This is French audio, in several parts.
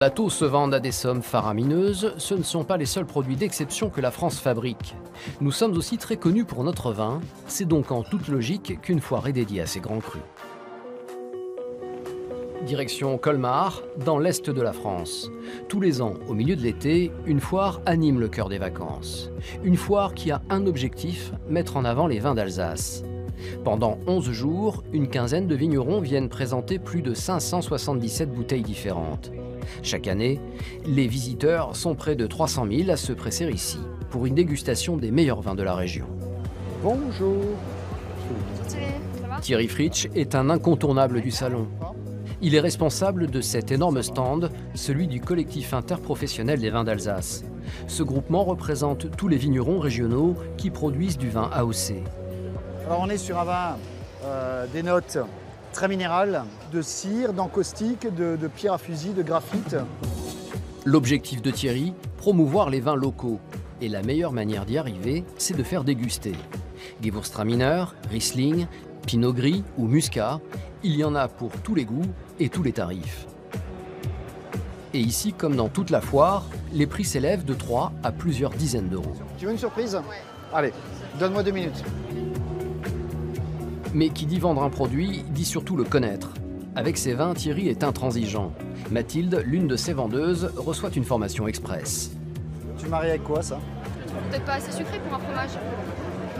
Bateaux se vendent à des sommes faramineuses, ce ne sont pas les seuls produits d'exception que la France fabrique. Nous sommes aussi très connus pour notre vin, c'est donc en toute logique qu'une foire est dédiée à ces grands crus. Direction Colmar, dans l'est de la France. Tous les ans, au milieu de l'été, une foire anime le cœur des vacances. Une foire qui a un objectif, mettre en avant les vins d'Alsace. Pendant 11 jours, une quinzaine de vignerons viennent présenter plus de 577 bouteilles différentes. Chaque année, les visiteurs sont près de 300 000 à se presser ici, pour une dégustation des meilleurs vins de la région. Bonjour. Thierry Fritsch est un incontournable du salon. Il est responsable de cet énorme stand, celui du collectif interprofessionnel des vins d'Alsace. Ce groupement représente tous les vignerons régionaux qui produisent du vin AOC. Alors on est sur un vin des notes très minérales, de cire, d'encaustique, de pierre à fusil, de graphite. L'objectif de Thierry, promouvoir les vins locaux. Et la meilleure manière d'y arriver, c'est de faire déguster. Gewürztraminer, Riesling, Pinot Gris ou Muscat, il y en a pour tous les goûts et tous les tarifs. Et ici, comme dans toute la foire, les prix s'élèvent de 3 à plusieurs dizaines d'euros. Tu veux une surprise? Allez, donne-moi 2 minutes. Mais qui dit vendre un produit, dit surtout le connaître. Avec ses vins, Thierry est intransigeant. Mathilde, l'une de ses vendeuses, reçoit une formation express. Tu maries avec quoi, ça? Peut-être pas assez sucré pour un fromage.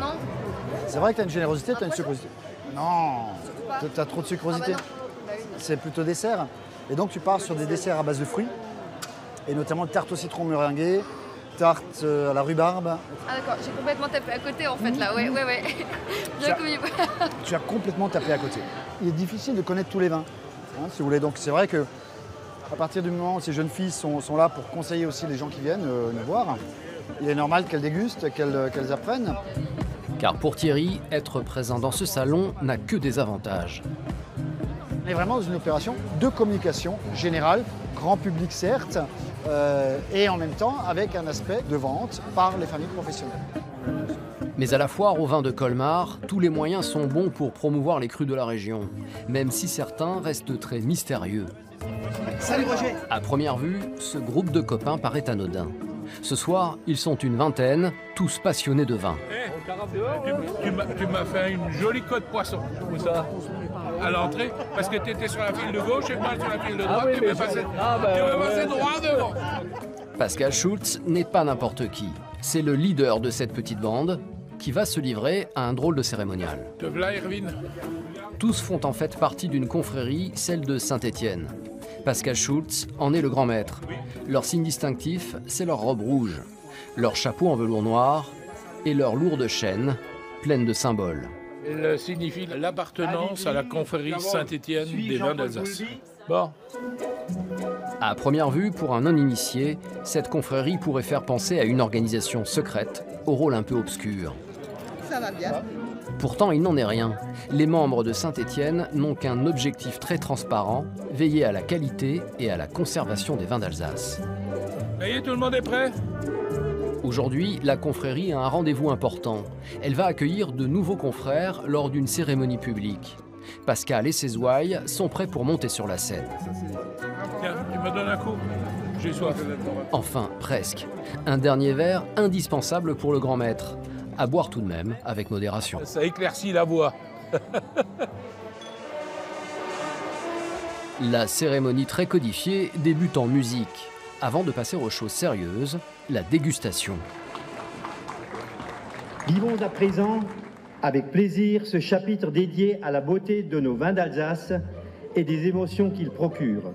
Non? C'est vrai que tu as une générosité, tu as une sucrosité. Non, tu as trop de sucrosité. Ah bah non. Bah oui. C'est plutôt dessert. Et donc tu pars sur des desserts à base de fruits, et notamment tarte au citron meringuée, tarte à la rhubarbe. Ah d'accord, j'ai complètement tapé à côté en fait là, ouais. Bien connu. Tu as complètement tapé à côté. Il est difficile de connaître tous les vins, hein, si vous voulez. Donc c'est vrai que à partir du moment où ces jeunes filles sont là pour conseiller aussi les gens qui viennent nous voir, il est normal qu'elles dégustent, qu'elles apprennent. Car pour Thierry, être présent dans ce salon n'a que des avantages. On est vraiment dans une opération de communication générale, grand public certes, et en même temps avec un aspect de vente par les familles professionnelles. Mais à la foire au vin de Colmar, tous les moyens sont bons pour promouvoir les crus de la région, même si certains restent très mystérieux. Salut Roger. À première vue, ce groupe de copains paraît anodin. Ce soir, ils sont une vingtaine, tous passionnés de vin. Tu m'as fait une jolie côte poisson. Où ça? À l'entrée, parce que tu étais sur la file de gauche et moi sur la file de droite, tu m'as passé droit devant. Pascal Schultz n'est pas n'importe qui. C'est le leader de cette petite bande qui va se livrer à un drôle de cérémonial. Te voilà, Erwin. Tous font en fait partie d'une confrérie, celle de Saint-Étienne. Pascal Schultz en est le grand maître. Leur signe distinctif, c'est leur robe rouge, leur chapeau en velours noir et leur lourde chaîne pleine de symboles. Elle signifie l'appartenance à la confrérie Saint-Étienne des vins d'Alsace. Bon. À première vue, pour un non-initié, cette confrérie pourrait faire penser à une organisation secrète, au rôle un peu obscur. Ça va bien. Pourtant, il n'en est rien. Les membres de Saint-Étienne n'ont qu'un objectif très transparent, veiller à la qualité et à la conservation des vins d'Alsace. Ça y est, tout le monde est prêt? Aujourd'hui, la confrérie a un rendez-vous important. Elle va accueillir de nouveaux confrères lors d'une cérémonie publique. Pascal et ses ouailles sont prêts pour monter sur la scène. Tiens, tu me donnes un coup? J'ai soif. Enfin, presque. Un dernier verre indispensable pour le grand maître. À boire tout de même, avec modération. Ça éclaircit la voix. La cérémonie très codifiée débute en musique, avant de passer aux choses sérieuses, la dégustation. Vivons à présent avec plaisir ce chapitre dédié à la beauté de nos vins d'Alsace et des émotions qu'ils procurent.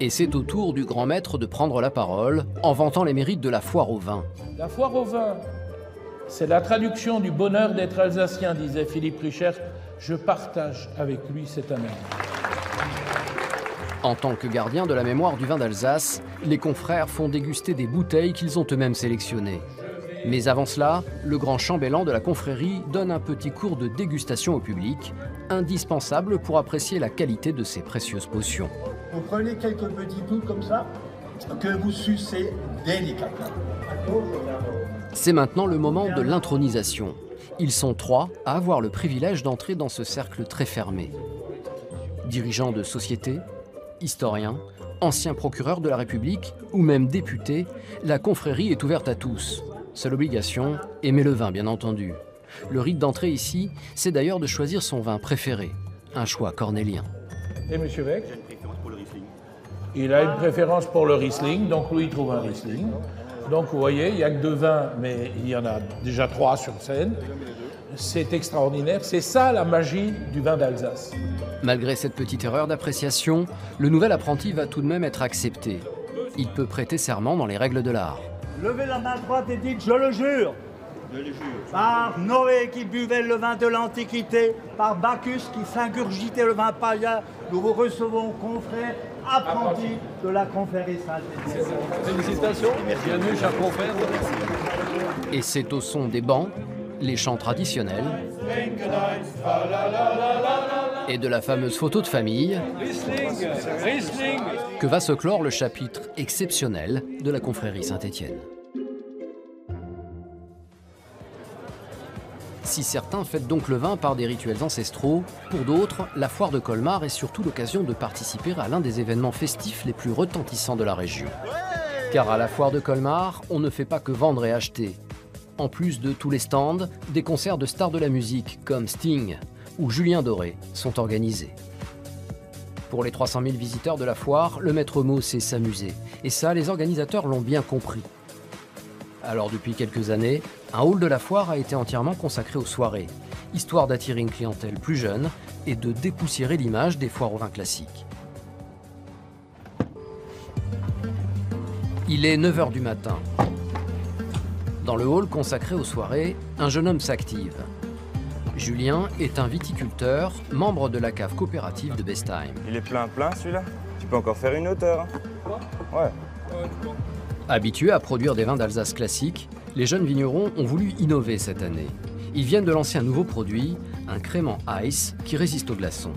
Et c'est au tour du grand maître de prendre la parole en vantant les mérites de la foire au vin. La foire au vin, c'est la traduction du bonheur d'être alsacien, disait Philippe Richert. Je partage avec lui cette analyse. En tant que gardien de la mémoire du vin d'Alsace, les confrères font déguster des bouteilles qu'ils ont eux-mêmes sélectionnées. Mais avant cela, le grand chambellan de la confrérie donne un petit cours de dégustation au public, indispensable pour apprécier la qualité de ces précieuses potions. Vous prenez quelques petits gouttes comme ça, que vous sucez délicatement. C'est maintenant le moment de l'intronisation. Ils sont 3 à avoir le privilège d'entrer dans ce cercle très fermé. Dirigeants de société, historiens, Ancien procureur de la République ou même député, la confrérie est ouverte à tous. Seule obligation, aimer le vin bien entendu. Le rite d'entrée ici, c'est d'ailleurs de choisir son vin préféré, un choix cornélien. Et M. Beck? J'ai une préférence pour le Riesling. Il a une préférence pour le Riesling, donc lui il trouve un Riesling. Donc vous voyez, il n'y a que 2 vins, mais il y en a déjà 3 sur scène. C'est extraordinaire, c'est ça la magie du vin d'Alsace. Malgré cette petite erreur d'appréciation, le nouvel apprenti va tout de même être accepté. Il peut prêter serment dans les règles de l'art. Levez la main droite et dites « Je le jure ». Par Noé qui buvait le vin de l'Antiquité, par Bacchus qui s'ingurgitait le vin païen, nous vous recevons, confrères, apprentis de la confrérie Saint-Étienne. Félicitations, bienvenue, cher confrère. Et c'est au son des bancs, les chants traditionnels et de la fameuse photo de famille que va se clore le chapitre exceptionnel de la confrérie Saint-Étienne. Si certains fêtent donc le vin par des rituels ancestraux, pour d'autres, la foire de Colmar est surtout l'occasion de participer à l'un des événements festifs les plus retentissants de la région. Car à la foire de Colmar, on ne fait pas que vendre et acheter. En plus de tous les stands, des concerts de stars de la musique comme Sting ou Julien Doré sont organisés. Pour les 300 000 visiteurs de la foire, le maître mot c'est s'amuser. Et ça, les organisateurs l'ont bien compris. Alors depuis quelques années, un hall de la foire a été entièrement consacré aux soirées, histoire d'attirer une clientèle plus jeune et de dépoussiérer l'image des foires au vin classiques. Il est 9 h du matin. Dans le hall consacré aux soirées, un jeune homme s'active. Julien est un viticulteur, membre de la cave coopérative de Bestheim. Il est plein celui-là. Tu peux encore faire une hauteur. Ouais. Habitués à produire des vins d'Alsace classiques, les jeunes vignerons ont voulu innover cette année. Ils viennent de lancer un nouveau produit, un crément Ice qui résiste aux glaçons.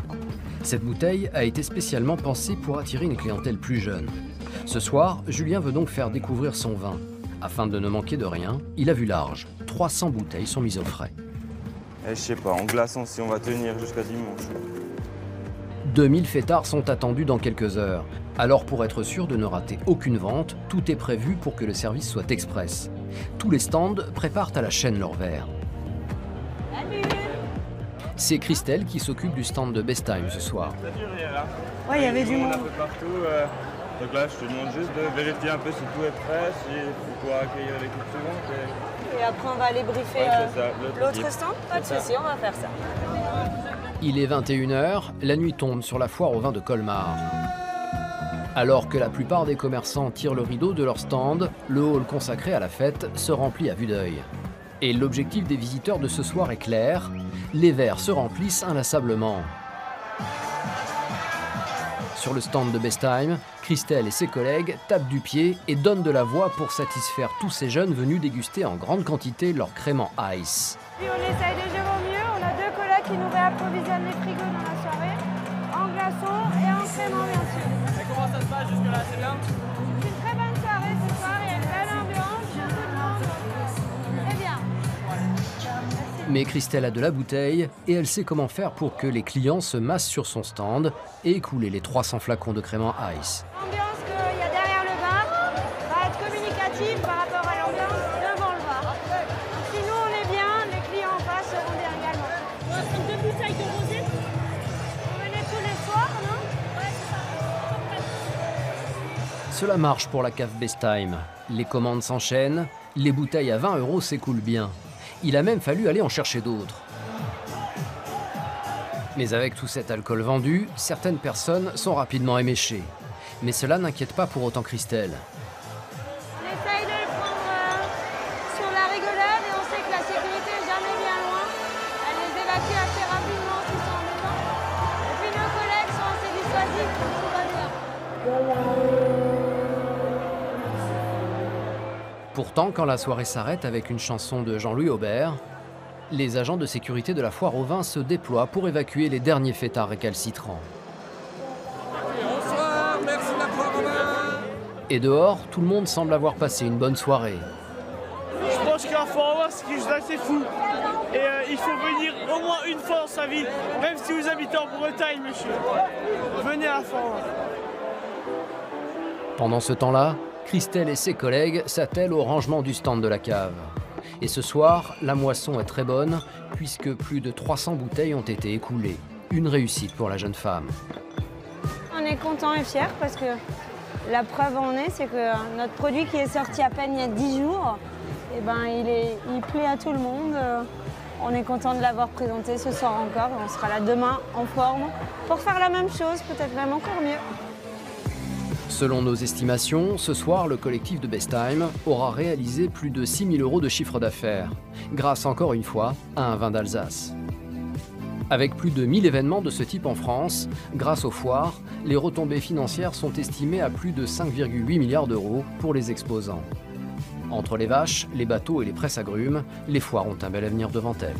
Cette bouteille a été spécialement pensée pour attirer une clientèle plus jeune. Ce soir, Julien veut donc faire découvrir son vin. Afin de ne manquer de rien, il a vu large. 300 bouteilles sont mises au frais. Je sais pas, en glaçant si on va tenir jusqu'à dimanche. 2000 fêtards sont attendus dans quelques heures. Alors pour être sûr de ne rater aucune vente, tout est prévu pour que le service soit express. Tous les stands préparent à la chaîne leurs verres. C'est Christelle qui s'occupe du stand de Bestheim ce soir. Ouais, il y avait du monde. Un peu partout. Donc là, je te demande juste de vérifier un peu si tout est prêt, si tu pourras accueillir l'équipe suivante. Et après, on va aller briefer l'autre stand. Pas de souci, on va faire ça. Il est 21 h, la nuit tombe sur la foire au vin de Colmar. Alors que la plupart des commerçants tirent le rideau de leur stand, le hall consacré à la fête se remplit à vue d'œil. Et l'objectif des visiteurs de ce soir est clair, les verres se remplissent inlassablement. Sur le stand de Bestheim, Christelle et ses collègues tapent du pied et donnent de la voix pour satisfaire tous ces jeunes venus déguster en grande quantité leur crément Ice. Puis on essaye de jouer au mieux, on a 2 collègues qui nous réapprovisionnent les frigos dans la soirée, en glaçons et en crément bien sûr. Et comment ça se passe jusque-là, c'est bien? C'est une très bonne soirée ce soir, il y a une belle ambiance, beaucoup de monde, donc très bien. Mais Christelle a de la bouteille et elle sait comment faire pour que les clients se massent sur son stand et écouler les 300 flacons de crément Ice. L'ambiance qu'il y a derrière le bar va être communicative par rapport à l'ambiance devant le bar. Donc si nous on est bien, les clients en face seront bien également. 2 bouteilles de rosé. Vous venez tous les soirs, non? Ouais, c'est ça. Cela marche pour la cave Bestheim. Les commandes s'enchaînent, les bouteilles à 20 € s'écoulent bien. Il a même fallu aller en chercher d'autres. Mais avec tout cet alcool vendu, certaines personnes sont rapidement éméchées. Mais cela n'inquiète pas pour autant Christelle. On essaye de le prendre sur la rigolade et on sait que la sécurité est jamais bien loin. Elle les évacue assez rapidement s'ils sont dedans. Et puis nos collègues sont assez dissuasifs, donc tout va bien. Pourtant, quand la soirée s'arrête avec une chanson de Jean-Louis Aubert, les agents de sécurité de la foire au vin se déploient pour évacuer les derniers fêtards récalcitrants. Bonsoir, merci de la foire au vin. Et dehors, tout le monde semble avoir passé une bonne soirée. Je pense qu'un foire au vin, c'est quelque chose d'assez fou. Et il faut venir au moins une fois dans sa vie, même si vous habitez en Bretagne, monsieur. Venez à la foire au vin. Pendant ce temps-là, Christelle et ses collègues s'attellent au rangement du stand de la cave. Et ce soir, la moisson est très bonne puisque plus de 300 bouteilles ont été écoulées. Une réussite pour la jeune femme. On est content et fiers parce que la preuve en est, c'est que notre produit qui est sorti à peine il y a 10 jours, eh ben, il plaît à tout le monde. On est content de l'avoir présenté ce soir encore. On sera là demain en forme pour faire la même chose, peut-être même encore mieux. Selon nos estimations, ce soir, le collectif de Bestheim aura réalisé plus de 6 000 € de chiffre d'affaires, grâce encore une fois à un vin d'Alsace. Avec plus de 1000 événements de ce type en France, grâce aux foires, les retombées financières sont estimées à plus de 5,8 milliards d'euros pour les exposants. Entre les vaches, les bateaux et les presses agrumes, les foires ont un bel avenir devant elles.